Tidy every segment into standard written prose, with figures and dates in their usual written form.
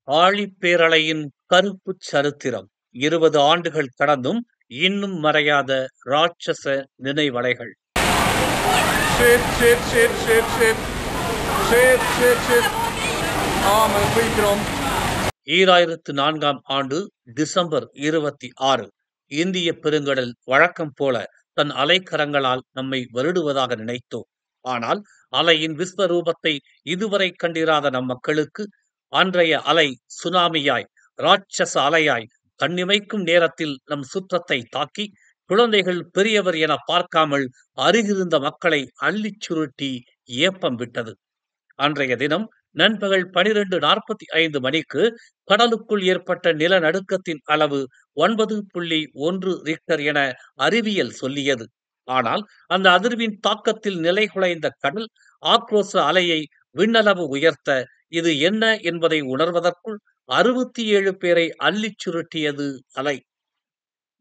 ஆழிப்பேரலையின் கருப்புச் சரித்திரம் 20 ஆண்டுகள் கடந்தும் இன்னும் மறையாத ராட்சச நினைவலைகள். Shit, shit, shit, shit, shit. Shit, shit, shit. Men skiter om. 2004 ஆண்டு டிசம்பர் 26 இந்திய பெருங்கடல் வழக்கம் போல தன் அலைக்கரங்களால் நம்மை வருடுவதாக நினைத்தோம். ஆனால் அலையின் விஸ்வரூபத்தை இதுவரை கண்டிராத நம் மக்களுக்கு அன்றைய அலை சுனாமியாய், ராட்சச அலையாய் கண்ணிமைக்கும் நேரத்தில் நம் சுற்றத்தை தாக்கி குழந்தைகள் பெரியவர் என பார்க்காமல் அருகிருந்த மக்களை அள்ளிச் சுருட்டி ஏப்பம் விட்டது. அன்றைய தினம் நண்பகல் 12:45 மணிக்கு கடலுக்குள் ஏற்பட்ட நிலநடுக்கத்தின் அளவு 9.1 ரிக்டர் என அறிவியல் சொல்லியது. ஆனால் அந்த அதிர்வின் தாக்கத்தில் நிலைகுலைந்த கடல் ஆக்ரோச அலையை விண்ணளவு உயர்த்த இது என்ன என்பதை உணர்வதற்குள் 67 பேரை அள்ளிச் சுருட்டியது அலை.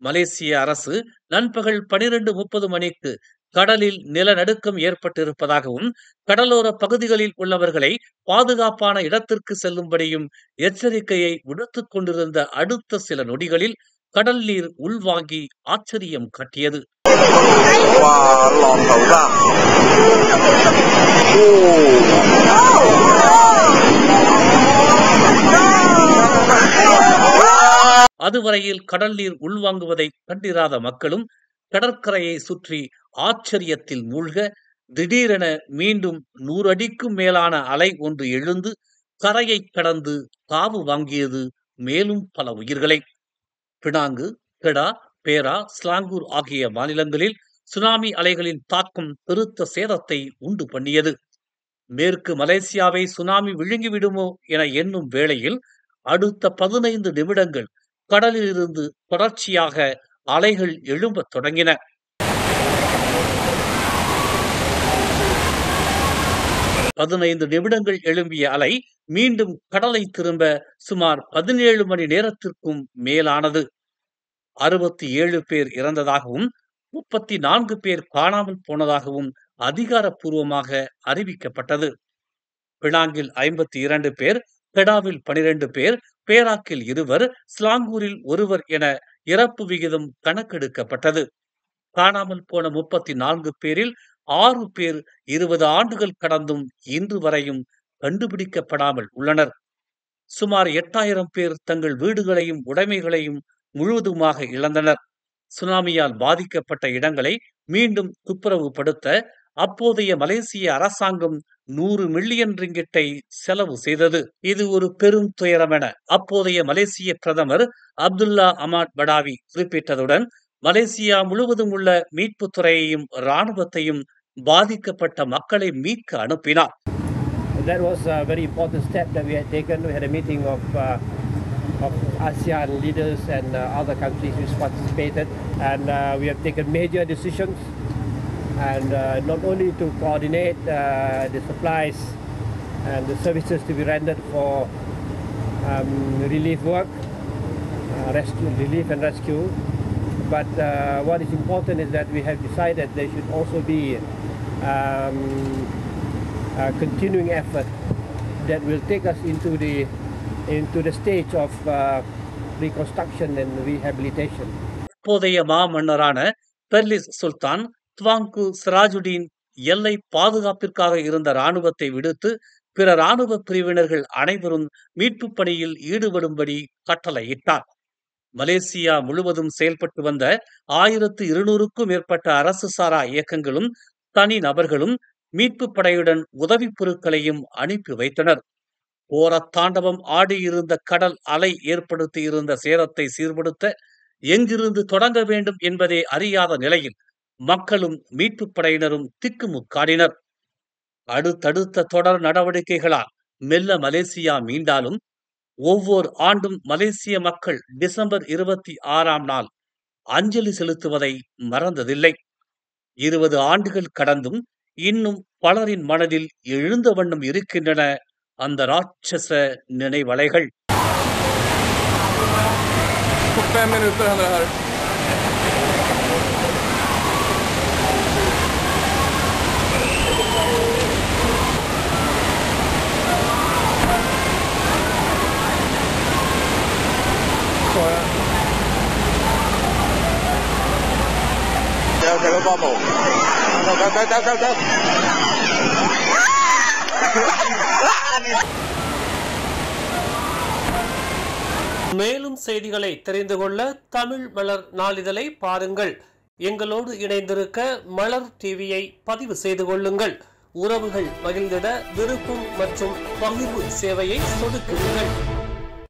மலேசிய அரசு நண்பகல் 12:30 மணிக்கு கடலில் நிலநடுக்கம் ஏற்பட்டிருப்பதாகவும் கடலோர பகுதிகளில் உள்ளவர்களை பாதுகாப்பான இடத்திற்கு செல்லும்படியும் எச்சரிக்கையை விடுத்துக் கொண்டிருந்த அடுத்த சில நொடிகளில் கடல் நீர் உள்வாங்கி ஆச்சரியம் காட்டியது. அதுவரையில் கடல் நீர் உள்வாங்குவதை கண்டிராத மக்களும் கடற்கரையை சுற்றி ஆச்சரியத்தில் மூழ்க, திடீரென மீண்டும் 100 அடிக்கும் மேலான அலை ஒன்று எழுந்து கரையை கடந்து காவு வாங்கியது மேலும் பல உயிர்களை. பினாங்கு, கெடா, பேரா, ஸ்லாங்கூர் ஆகிய மாநிலங்களில் சுனாமி அலைகளின் தாக்கம் பெருத்த சேதத்தை உண்டு பண்ணியது. மேற்கு மலேசியாவை சுனாமி விழுங்கிவிடுமோ என எண்ணும் வேளையில் அடுத்த 15 நிமிடங்கள் கடலில் இருந்து தொடர்ச்சியாக அலைகள் எழும்பத் தொடங்கின. நிமிடங்கள் எழும்பிய அலை மீண்டும் கடலை திரும்ப சுமார் 17 மணி நேரத்திற்கும் மேலானது. 67 பேர் இறந்ததாகவும் 34 பேர் காணாமல் போனதாகவும் அதிகாரப்பூர்வமாக அறிவிக்கப்பட்டது. பினாங்கில் 52 பேர், கெடாவில் 12 பேர், பேராக்கில் 2, ஸ்லாங்கூரில் 1 என இறப்பு விகிதம் கணக்கெடுக்கப்பட்டது. காணாமல் போன 34 பேரில் 6 பேர் 20 ஆண்டுகள் கடந்தும் இன்று வரையும் கண்டுபிடிக்கப்படாமல் உள்ளனர். சுமார் 8000 பேர் தங்கள் வீடுகளையும் உடைமைகளையும் முழுவதுமாக இழந்தனர். சுனாமியால் பாதிக்கப்பட்ட இடங்களை மீண்டும் துப்புரவுபடுத்த அப்போதைய மலேசிய அரசாங்கம் 100 மில்லியன் ரிங்கிட்டை செலவு செய்தது. இது ஒரு பெரும் துயரம் என அப்போதைய மலேசிய பிரதமர் அப்துல்லா அமாட் படாவி குறிப்பிட்டதுடன் மலேசியா முழுவதும் உள்ள மீட்பு துறையையும் இராணுவத்தையும் பாதிக்கப்பட்ட மக்களை மீட்க அனுப்பினார். That was a very important step that we had taken. We had a meeting of ASEAN leaders and other countries which participated, and we have taken major decisions, and not only to coordinate the supplies and the services to be rendered for relief work, relief and rescue, but what is important is that we have decided there should also be a continuing effort that will take us into the stage of reconstruction and rehabilitation. அப்போதைய மாமன்னரான Perlis சுல்தான் துவாங்கு சிராஜுடீன் எல்லை பாதுகாப்பிற்காக இருந்த இராணுவத்தை விடுத்து பிற இராணுவ பிரிவினர்கள் அனைவரும் மீட்பு பணியில் ஈடுபடும்படி கட்டளையிட்டார். மலேசியா முழுவதும் செயல்பட்டு வந்த 1200க்கும் மேற்பட்ட அரசு சாரா இயக்கங்களும் தனி நபர்களும் மீட்பு படையுடன் உதவி பொருட்களையும் அனுப்பி வைத்தனர். ஓரத்தாண்டவம் ஆடியிருந்த கடல் அலை ஏற்படுத்தியிருந்த சேதத்தை சீர்படுத்த எங்கிருந்து தொடங்க வேண்டும் என்பதே அறியாத நிலையில் மக்களும் மீட்பு படையினரும் திக்குமுக்காடினர். அடுத்தடுத்த தொடர் நடவடிக்கைகளால் மெல்ல மலேசியா மீண்டாலும் ஒவ்வொரு ஆண்டும் மலேசிய மக்கள் டிசம்பர் 26ஆம் நாள் அஞ்சலி செலுத்துவதை மறந்ததில்லை. 20 ஆண்டுகள் கடந்தும் இன்னும் பலரின் மனதில் எழுந்த வண்ணம் இருக்கின்றன அந்த ராட்சச நினைவலைகள். 5 minuter händer det här. Theo con một. Theo. மேலும் செய்திகளை தெரிந்து கொள்ள தமிழ் மலர் நாளிதழை பாருங்கள். எங்களோடு இணைந்திருக்க மலர் டிவியை பதிவு செய்து கொள்ளுங்கள். உறவுகள் மகிழ்ந்திட விருப்பம் மற்றும் பகிர்வு சேவையை சொடுக்குங்கள்.